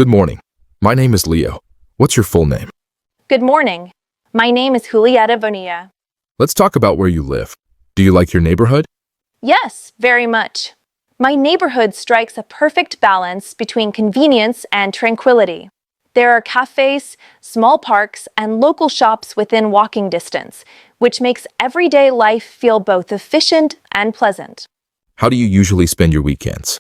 Good morning. My name is Leo. What's your full name? Good morning. My name is Julieta Bonilla. Let's talk about where you live. Do you like your neighborhood? Yes, very much. My neighborhood strikes a perfect balance between convenience and tranquility. There are cafes, small parks, and local shops within walking distance, which makes everyday life feel both efficient and pleasant. How do you usually spend your weekends?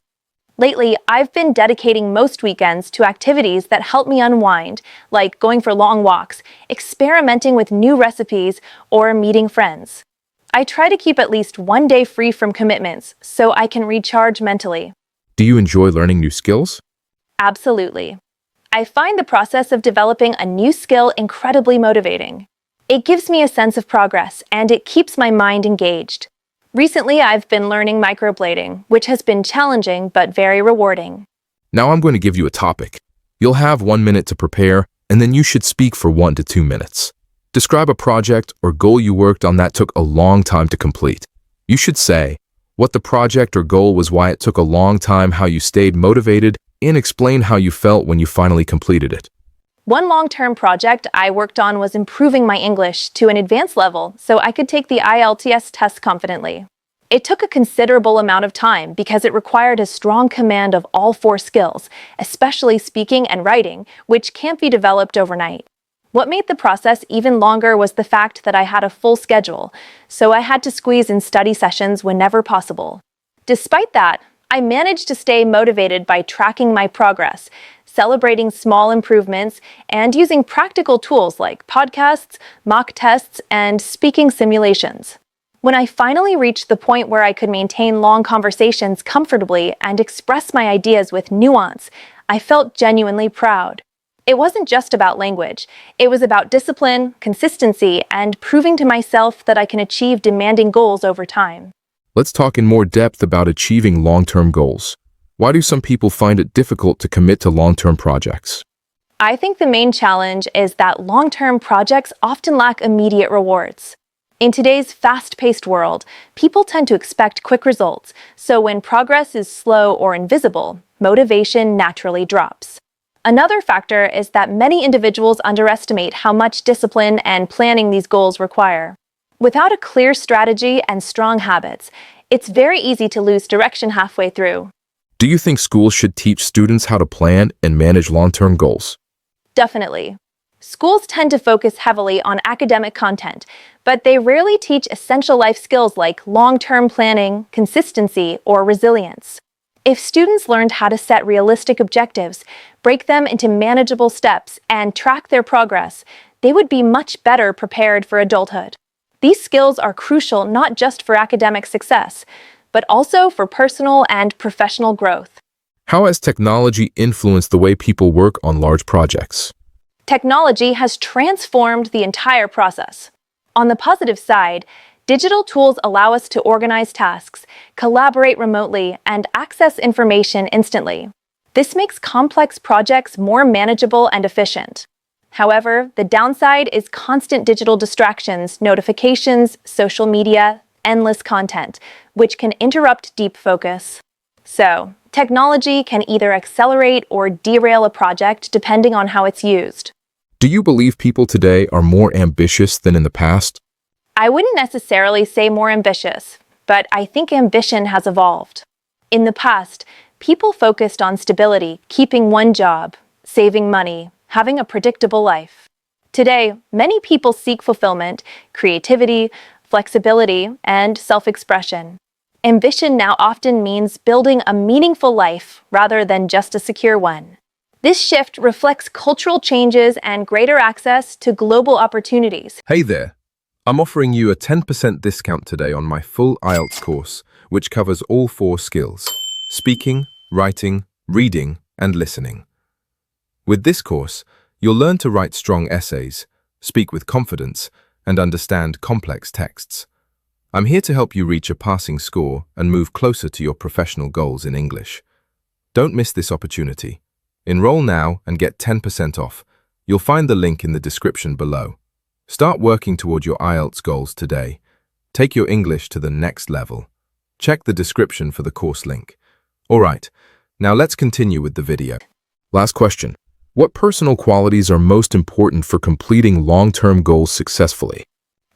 Lately, I've been dedicating most weekends to activities that help me unwind, like going for long walks, experimenting with new recipes, or meeting friends. I try to keep at least one day free from commitments so I can recharge mentally. Do you enjoy learning new skills? Absolutely. I find the process of developing a new skill incredibly motivating. It gives me a sense of progress, and it keeps my mind engaged. Recently, I've been learning microblading, which has been challenging but very rewarding. Now I'm going to give you a topic. You'll have 1 minute to prepare, and then you should speak for 1 to 2 minutes. Describe a project or goal you worked on that took a long time to complete. You should say what the project or goal was, why it took a long time, how you stayed motivated, and explain how you felt when you finally completed it. One long-term project I worked on was improving my English to an advanced level so I could take the IELTS test confidently. It took a considerable amount of time because it required a strong command of all 4 skills, especially speaking and writing, which can't be developed overnight. What made the process even longer was the fact that I had a full schedule, so I had to squeeze in study sessions whenever possible. Despite that, I managed to stay motivated by tracking my progress, celebrating small improvements, and using practical tools like podcasts, mock tests, and speaking simulations. When I finally reached the point where I could maintain long conversations comfortably and express my ideas with nuance, I felt genuinely proud. It wasn't just about language. It was about discipline, consistency, and proving to myself that I can achieve demanding goals over time. Let's talk in more depth about achieving long-term goals. Why do some people find it difficult to commit to long-term projects? I think the main challenge is that long-term projects often lack immediate rewards. In today's fast-paced world, people tend to expect quick results, so when progress is slow or invisible, motivation naturally drops. Another factor is that many individuals underestimate how much discipline and planning these goals require. Without a clear strategy and strong habits, it's very easy to lose direction halfway through. Do you think schools should teach students how to plan and manage long-term goals? Definitely. Schools tend to focus heavily on academic content, but they rarely teach essential life skills like long-term planning, consistency, or resilience. If students learned how to set realistic objectives, break them into manageable steps, and track their progress, they would be much better prepared for adulthood. These skills are crucial not just for academic success, but also for personal and professional growth. How has technology influenced the way people work on large projects? Technology has transformed the entire process. On the positive side, digital tools allow us to organize tasks, collaborate remotely, and access information instantly. This makes complex projects more manageable and efficient. However, the downside is constant digital distractions, notifications, social media, endless content, which can interrupt deep focus. So, technology can either accelerate or derail a project depending on how it's used. Do you believe people today are more ambitious than in the past? I wouldn't necessarily say more ambitious, but I think ambition has evolved. In the past, people focused on stability, keeping one job, saving money, having a predictable life. Today, many people seek fulfillment, creativity, flexibility, and self-expression. Ambition now often means building a meaningful life rather than just a secure one. This shift reflects cultural changes and greater access to global opportunities. Hey there. I'm offering you a 10% discount today on my full IELTS course, which covers all 4 skills: speaking, writing, reading, and listening. With this course, you'll learn to write strong essays, speak with confidence, and understand complex texts. I'm here to help you reach a passing score and move closer to your professional goals in English. Don't miss this opportunity. Enroll now and get 10% off. You'll find the link in the description below. Start working toward your IELTS goals today. Take your English to the next level. Check the description for the course link. All right, now let's continue with the video. Last question. What personal qualities are most important for completing long-term goals successfully?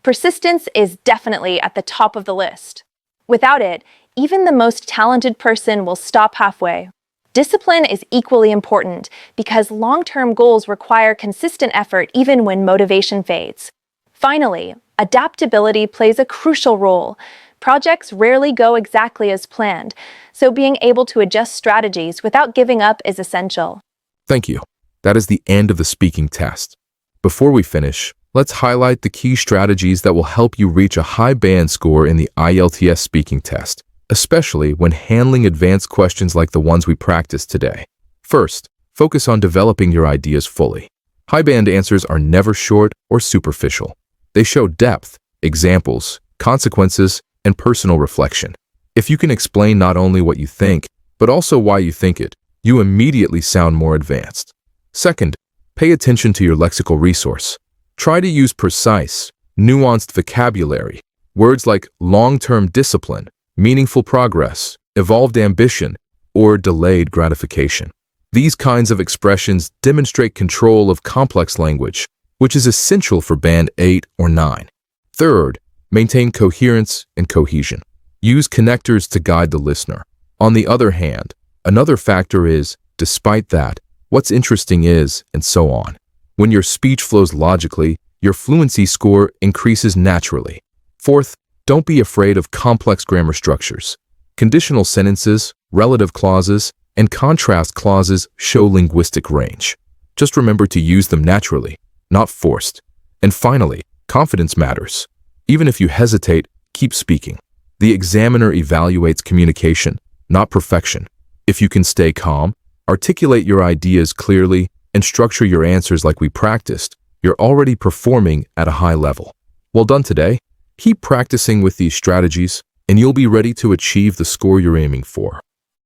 Persistence is definitely at the top of the list. Without it, even the most talented person will stop halfway. Discipline is equally important because long-term goals require consistent effort even when motivation fades. Finally, adaptability plays a crucial role. Projects rarely go exactly as planned, so being able to adjust strategies without giving up is essential. Thank you. That is the end of the speaking test. Before we finish, let's highlight the key strategies that will help you reach a high band score in the IELTS speaking test, especially when handling advanced questions like the ones we practiced today. First, focus on developing your ideas fully. High band answers are never short or superficial. They show depth, examples, consequences, and personal reflection. If you can explain not only what you think, but also why you think it, you immediately sound more advanced. Second, pay attention to your lexical resource. Try to use precise, nuanced vocabulary, words like long-term discipline, meaningful progress, evolved ambition, or delayed gratification. These kinds of expressions demonstrate control of complex language, which is essential for Band 8 or 9. Third, maintain coherence and cohesion. Use connectors to guide the listener. On the other hand, another factor is, despite that, what's interesting is, and so on. When your speech flows logically, your fluency score increases naturally. Fourth, don't be afraid of complex grammar structures. Conditional sentences, relative clauses, and contrast clauses show linguistic range. Just remember to use them naturally, not forced. And finally, confidence matters. Even if you hesitate, keep speaking. The examiner evaluates communication, not perfection. If you can stay calm, articulate your ideas clearly, and structure your answers like we practiced, you're already performing at a high level. Well done today. Keep practicing with these strategies, and you'll be ready to achieve the score you're aiming for.